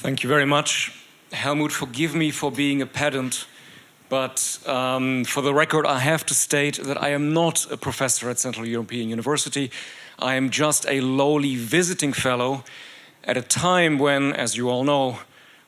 Thank you very much. Helmut, forgive me for being a pedant, but for the record, I have to state that I am not a professor at Central European University. I am just a lowly visiting fellow at a time when, as you all know,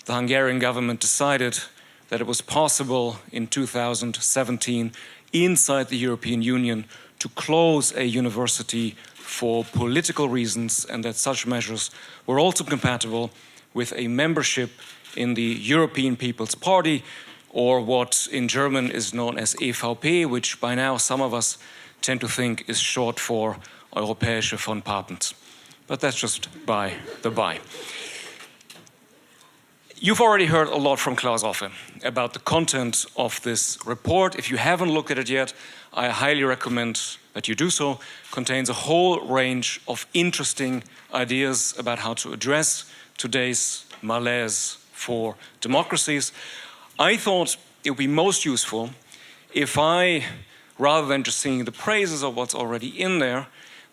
the Hungarian government decided that it was possible in 2017 inside the European Union to close a university for political reasons, and that such measures were also compatible with a membership in the European People's Party, or what in German is known as EVP, which by now some of us tend to think is short for Europäische von Papens. But that's just by the by. You've already heard a lot from Claus Offe about the content of this report. If you haven't looked at it yet, I highly recommend that you do so. It contains a whole range of interesting ideas about how to address today's malaise for democracies. I thought it would be most useful if I, rather than just singing the praises of what's already in there,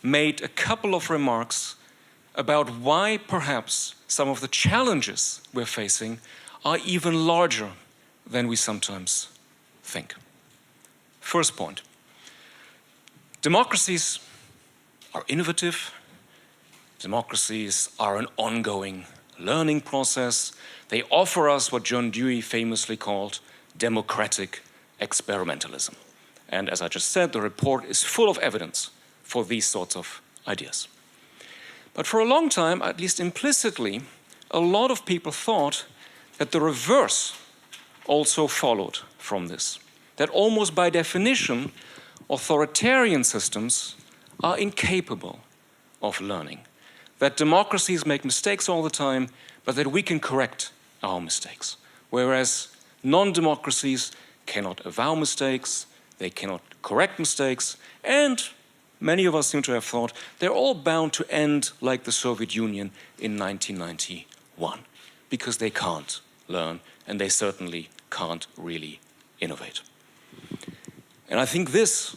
made a couple of remarks about why perhaps some of the challenges we're facing are even larger than we sometimes think. First point, democracies are innovative. Democracies are an ongoing learning process. They offer us what John Dewey famously called democratic experimentalism. And as I just said, the report is full of evidence for these sorts of ideas. But for a long time, at least implicitly, a lot of people thought that the reverse also followed from this. That almost by definition, authoritarian systems are incapable of learning. That democracies make mistakes all the time, but that we can correct our mistakes. Whereas non-democracies cannot avow mistakes, they cannot correct mistakes, and many of us seem to have thought they're all bound to end like the Soviet Union in 1991, because they can't learn and they certainly can't really innovate. And I think this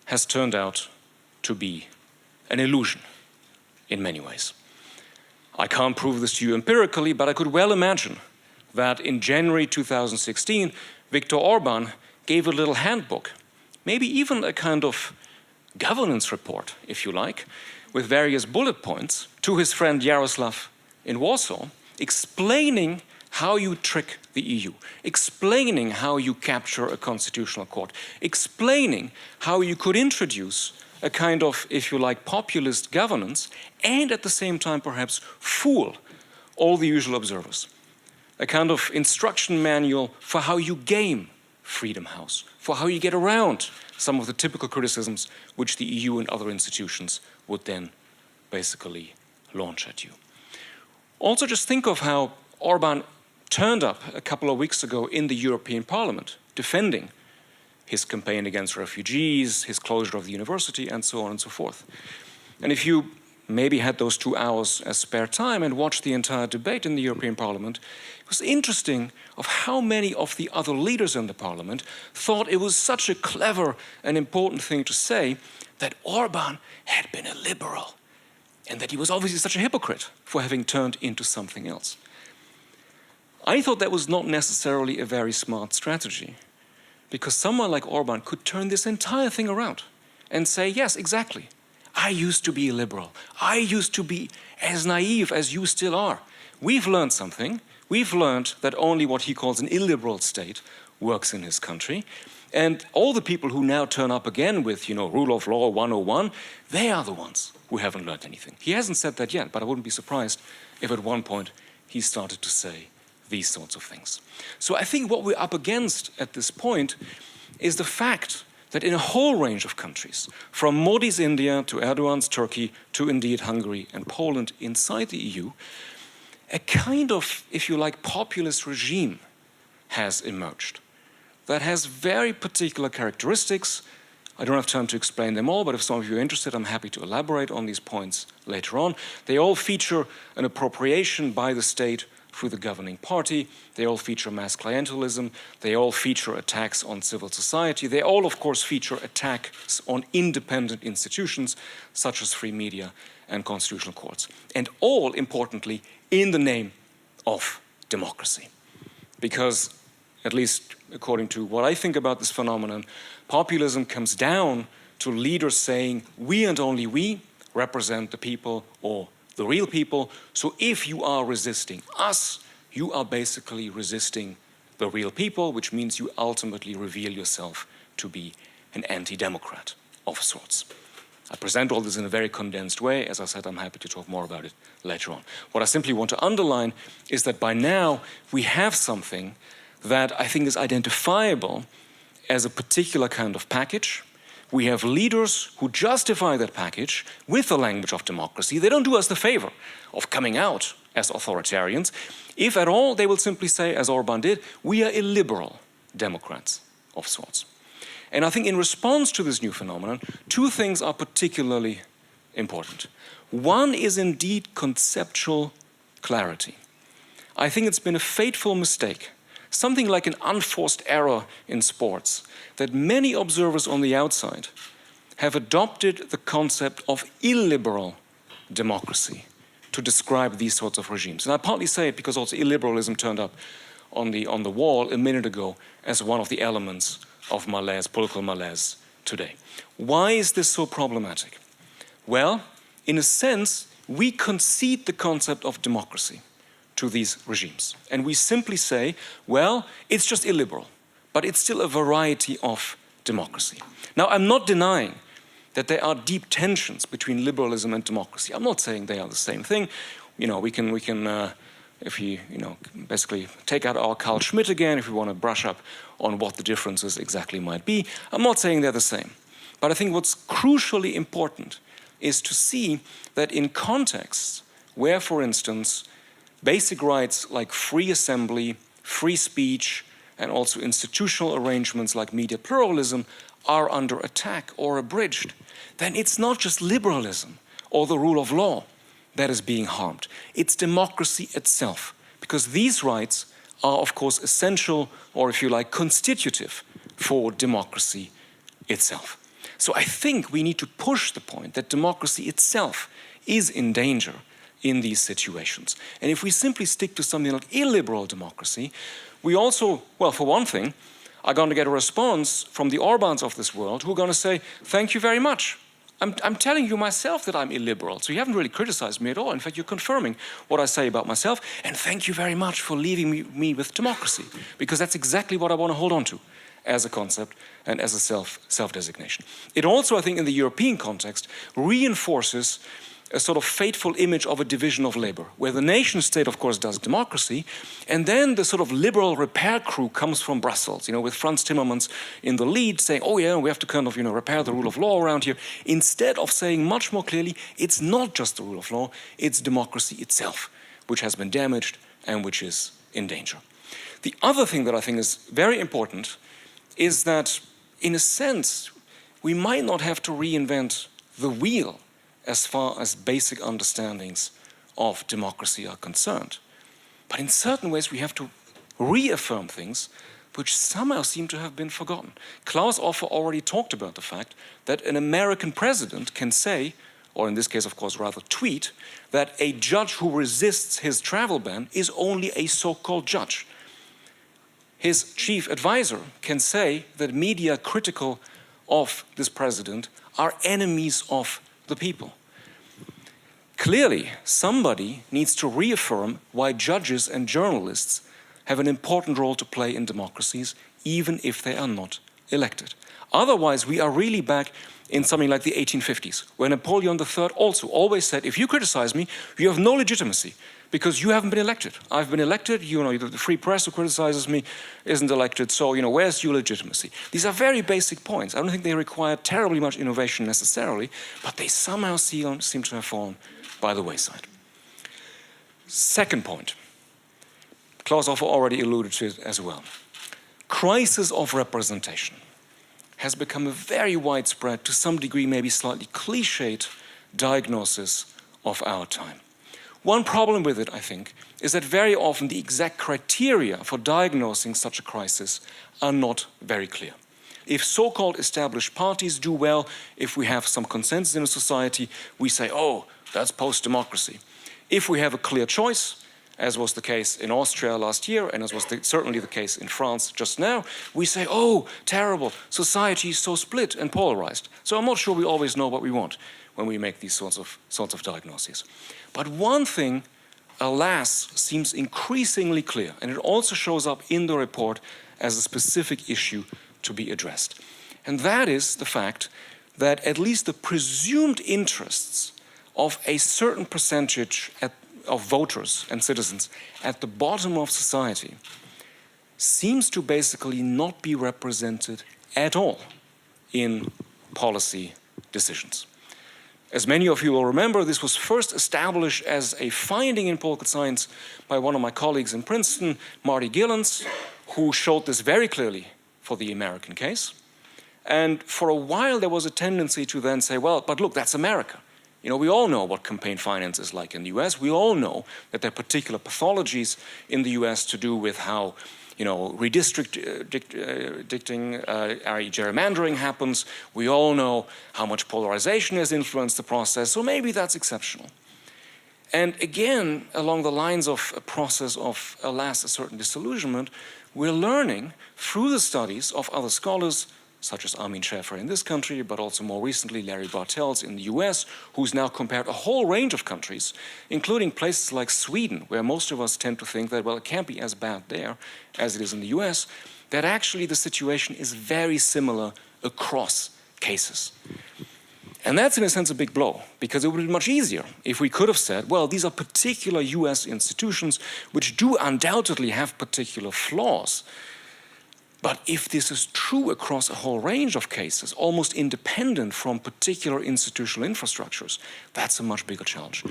has turned out to be an illusion in many ways. I can't prove this to you empirically, but I could well imagine that in January 2016, Viktor Orban gave a little handbook, maybe even a kind of governance report, if you like, with various bullet points to his friend Jaroslav in Warsaw, explaining how you trick the EU, explaining how you capture a constitutional court, explaining how you could introduce a kind of, if you like, populist governance, and at the same time perhaps fool all the usual observers. A kind of instruction manual for how you game Freedom House, for how you get around some of the typical criticisms which the EU and other institutions would then basically launch at you. Also just think of how Orban turned up a couple of weeks ago in the European Parliament defending his campaign against refugees, his closure of the university, and so on and so forth. And if you maybe had those 2 hours as spare time and watched the entire debate in the European Parliament, it was interesting of how many of the other leaders in the Parliament thought it was such a clever and important thing to say that Orban had been a liberal and that he was obviously such a hypocrite for having turned into something else. I thought that was not necessarily a very smart strategy, because someone like Orban could turn this entire thing around and say, yes, exactly, I used to be a liberal. I used to be as naive as you still are. We've learned something. We've learned that only what he calls an illiberal state works in his country. And all the people who now turn up again with, rule of law 101, they are the ones who haven't learned anything. He hasn't said that yet, but I wouldn't be surprised if at one point he started to say these sorts of things. So I think what we're up against at this point is the fact that in a whole range of countries, from Modi's India to Erdogan's Turkey to indeed Hungary and Poland inside the EU, a kind of, if you like, populist regime has emerged that has very particular characteristics. I don't have time to explain them all, but if some of you are interested, I'm happy to elaborate on these points later on. They all feature an appropriation by the state through the governing party. They all feature mass clientelism. They all feature attacks on civil society. They all, of course, feature attacks on independent institutions, such as free media and constitutional courts. And all, importantly, in the name of democracy. Because, at least according to what I think about this phenomenon, populism comes down to leaders saying, we and only we represent the people or the real people. So if you are resisting us, you are basically resisting the real people, which means you ultimately reveal yourself to be an anti-democrat of sorts. I present all this in a very condensed way. As I said, I'm happy to talk more about it later on. What I simply want to underline is that by now we have something that I think is identifiable as a particular kind of package. We have leaders who justify that package with the language of democracy. They don't do us the favor of coming out as authoritarians. If at all, they will simply say, as Orban did, we are illiberal Democrats of sorts. And I think in response to this new phenomenon, two things are particularly important. One is indeed conceptual clarity. I think it's been a fateful mistake, something like an unforced error in sports, that many observers on the outside have adopted the concept of illiberal democracy to describe these sorts of regimes. And I partly say it because also illiberalism turned up on the wall a minute ago as one of the elements of malaise, political malaise today. Why is this so problematic? Well, in a sense, we concede the concept of democracy to these regimes. And we simply say, well, it's just illiberal, but it's still a variety of democracy. Now, I'm not denying that there are deep tensions between liberalism and democracy. I'm not saying they are the same thing. You know, we can if you basically take out our Carl Schmitt again, if we want to brush up on what the differences exactly might be. I'm not saying they're the same. But I think what's crucially important is to see that in contexts where, for instance, basic rights like free assembly, free speech, and also institutional arrangements like media pluralism are under attack or abridged, then it's not just liberalism or the rule of law that is being harmed. It's democracy itself, because these rights are, of course, essential, or if you like, constitutive for democracy itself. So I think we need to push the point that democracy itself is in danger in these situations. And if we simply stick to something like illiberal democracy, we also, well, for one thing, are going to get a response from the Orbans of this world who are going to say, thank you very much. I'm telling you myself that I'm illiberal, so you haven't really criticized me at all. In fact, you're confirming what I say about myself, and thank you very much for leaving me with democracy, because that's exactly what I want to hold on to as a concept and as a self-designation. It also, I think, in the European context, reinforces a sort of fateful image of a division of labor, where the nation state, of course, does democracy, and then the sort of liberal repair crew comes from Brussels, with Franz Timmermans in the lead, saying, oh yeah, we have to kind of, repair the rule of law around here, instead of saying much more clearly, it's not just the rule of law, it's democracy itself, which has been damaged and which is in danger. The other thing that I think is very important is that, in a sense, we might not have to reinvent the wheel as far as basic understandings of democracy are concerned. But in certain ways, we have to reaffirm things which somehow seem to have been forgotten. Claus Offe already talked about the fact that an American president can say, or in this case, of course, rather tweet, that a judge who resists his travel ban is only a so-called judge. His chief advisor can say that media critical of this president are enemies of the people. Clearly, somebody needs to reaffirm why judges and journalists have an important role to play in democracies, even if they are not elected. Otherwise, we are really back in something like the 1850s, where Napoleon III also always said, if you criticize me, you have no legitimacy, because you haven't been elected. I've been elected, the free press who criticizes me isn't elected, so, where's your legitimacy? These are very basic points. I don't think they require terribly much innovation necessarily, but they somehow seem to have fallen by the wayside. Second point, Claus Offe already alluded to it as well. Crisis of representation has become a very widespread, to some degree maybe slightly cliched, diagnosis of our time. One problem with it, I think, is that very often the exact criteria for diagnosing such a crisis are not very clear. If so-called established parties do well, if we have some consensus in a society, we say, oh, that's post-democracy. If we have a clear choice, as was the case in Austria last year, and as was certainly the case in France just now, we say, oh, terrible, society is so split and polarized. So I'm not sure we always know what we want when we make these sorts of diagnoses. But one thing, alas, seems increasingly clear, and it also shows up in the report as a specific issue to be addressed. And that is the fact that at least the presumed interests of a certain percentage of voters and citizens at the bottom of society seems to basically not be represented at all in policy decisions. As many of you will remember, this was first established as a finding in political science by one of my colleagues in Princeton, Marty Gillens, who showed this very clearly for the American case. And for a while there was a tendency to then say, well, but look, that's America. You know, we all know what campaign finance is like in the US. We all know that there are particular pathologies in the US to do with how, you know, gerrymandering happens. We all know how much polarization has influenced the process, so maybe that's exceptional. And again, along the lines of a process of, alas, a certain disillusionment, we're learning through the studies of other scholars, such as Armin Schäfer in this country, but also more recently Larry Bartels in the US, who's now compared a whole range of countries, including places like Sweden, where most of us tend to think that, well, it can't be as bad there as it is in the US, that actually the situation is very similar across cases. And that's in a sense a big blow, because it would be much easier if we could have said, well, these are particular US institutions which do undoubtedly have particular flaws. But if this is true across a whole range of cases, almost independent from particular institutional infrastructures, that's a much bigger challenge.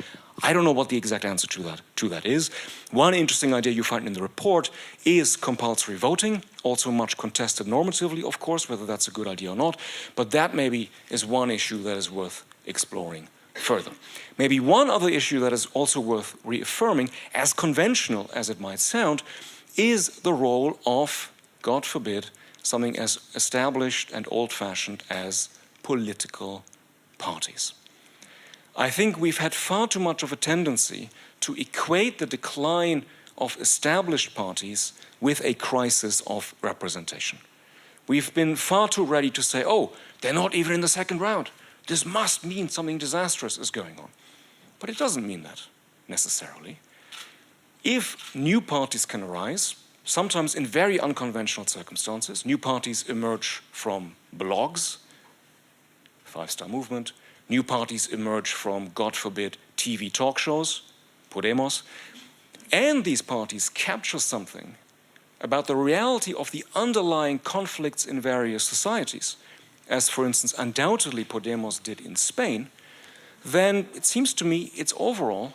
I don't know what the exact answer to that is. One interesting idea you find in the report is compulsory voting, also much contested normatively, of course, whether that's a good idea or not. But that maybe is one issue that is worth exploring further. Maybe one other issue that is also worth reaffirming, as conventional as it might sound, is the role of, God forbid, something as established and old-fashioned as political parties. I think we've had far too much of a tendency to equate the decline of established parties with a crisis of representation. We've been far too ready to say, oh, they're not even in the second round. This must mean something disastrous is going on. But it doesn't mean that, necessarily. If new parties can arise, sometimes in very unconventional circumstances, new parties emerge from blogs, Five-Star Movement, new parties emerge from, God forbid, TV talk shows, Podemos, and these parties capture something about the reality of the underlying conflicts in various societies, as for instance undoubtedly Podemos did in Spain, then it seems to me it's overall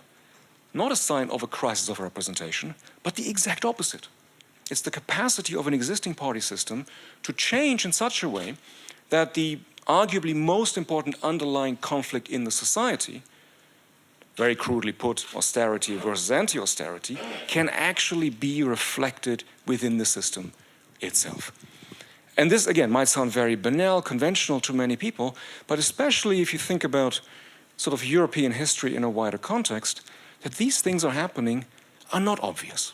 not a sign of a crisis of representation, but the exact opposite. It's the capacity of an existing party system to change in such a way that the arguably most important underlying conflict in the society, very crudely put, austerity versus anti-austerity, can actually be reflected within the system itself. And this, again, might sound very banal, conventional to many people, but especially if you think about sort of European history in a wider context, that these things are happening are not obvious.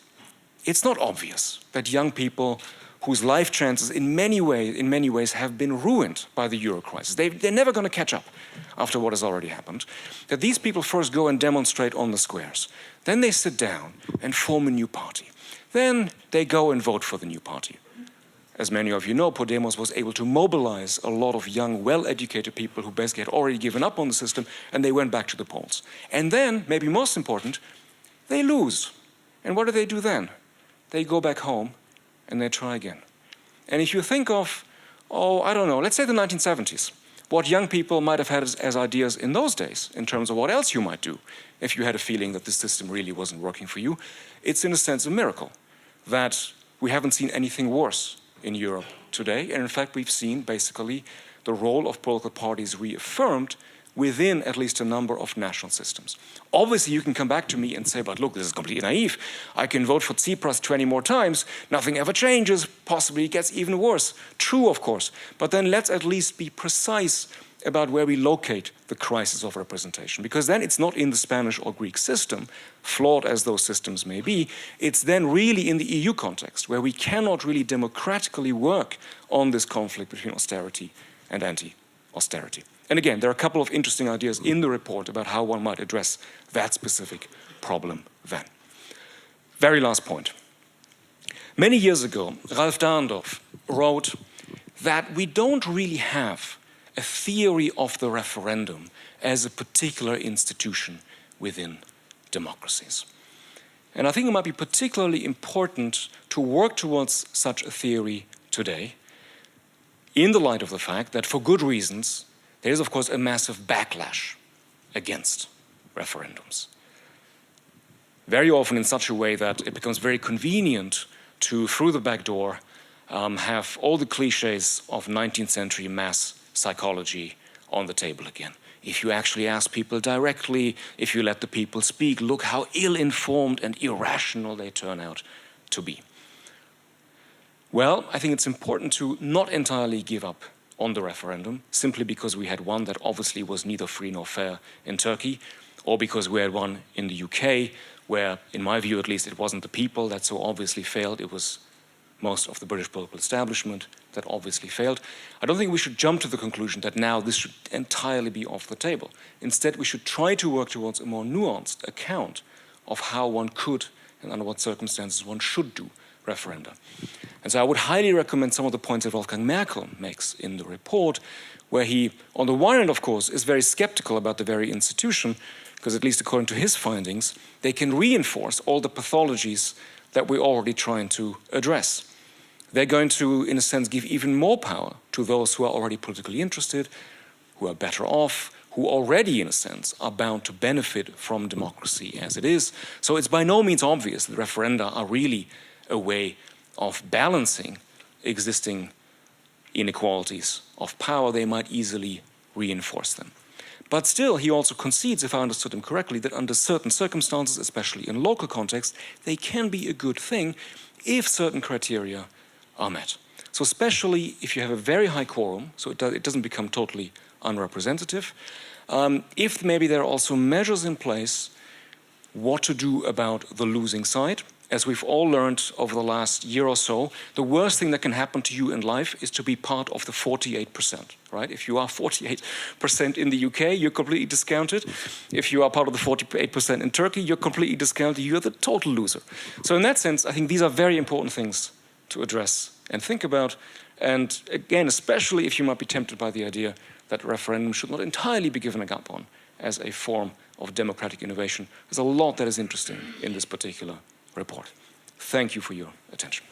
It's not obvious that young people whose life chances in many ways have been ruined by the Euro crisis, they're never going to catch up after what has already happened, that these people first go and demonstrate on the squares. Then they sit down and form a new party. Then they go and vote for the new party. As many of you know, Podemos was able to mobilize a lot of young, well-educated people who basically had already given up on the system, and they went back to the polls. And then, maybe most important, they lose. And what do they do then? They go back home and they try again. And if you think of, oh, I don't know, let's say the 1970s, what young people might have had as ideas in those days in terms of what else you might do if you had a feeling that the system really wasn't working for you, it's in a sense a miracle that we haven't seen anything worse in Europe today. And in fact, we've seen basically the role of political parties reaffirmed within at least a number of national systems. Obviously, you can come back to me and say, but look, this is completely naive. I can vote for Tsipras 20 more times. Nothing ever changes. Possibly it gets even worse. True, of course. But then let's at least be precise about where we locate the crisis of representation, because then it's not in the Spanish or Greek system, flawed as those systems may be, it's then really in the EU context, where we cannot really democratically work on this conflict between austerity and anti-austerity. And again, there are a couple of interesting ideas in the report about how one might address that specific problem then. Very last point. Many years ago, Ralph Dahrendorf wrote that we don't really have a theory of the referendum as a particular institution within democracies. And I think it might be particularly important to work towards such a theory today, in the light of the fact that, for good reasons, there is, of course, a massive backlash against referendums. Very often in such a way that it becomes very convenient to, through the back door, have all the cliches of 19th century mass psychology on the table again. If you actually ask people directly, if you let the people speak, look how ill-informed and irrational they turn out to be. Well, I think it's important to not entirely give up on the referendum, simply because we had one that obviously was neither free nor fair in Turkey, or because we had one in the UK, where, in my view at least, it wasn't the people that so obviously failed, it was most of the British political establishment that obviously failed. I don't think we should jump to the conclusion that now this should entirely be off the table. Instead, we should try to work towards a more nuanced account of how one could and under what circumstances one should do referenda. And so I would highly recommend some of the points that Wolfgang Merkel makes in the report, where he, on the one hand, of course, is very skeptical about the very institution, because at least according to his findings, they can reinforce all the pathologies that we're already trying to address. They're going to, in a sense, give even more power to those who are already politically interested, who are better off, who already, in a sense, are bound to benefit from democracy as it is. So it's by no means obvious that referenda are really a way of balancing existing inequalities of power. They might easily reinforce them. But still, he also concedes, if I understood him correctly, that under certain circumstances, especially in local context, they can be a good thing if certain criteria are met. So especially if you have a very high quorum, so it doesn't become totally unrepresentative, if maybe there are also measures in place what to do about the losing side. As we've all learned over the last year or so, the worst thing that can happen to you in life is to be part of the 48%, right? If you are 48% in the UK, you're completely discounted. If you are part of the 48% in Turkey, you're completely discounted. You're the total loser. So in that sense, I think these are very important things to address and think about. And again, especially if you might be tempted by the idea that referendum should not entirely be given up on as a form of democratic innovation. There's a lot that is interesting in this particular report. Thank you for your attention.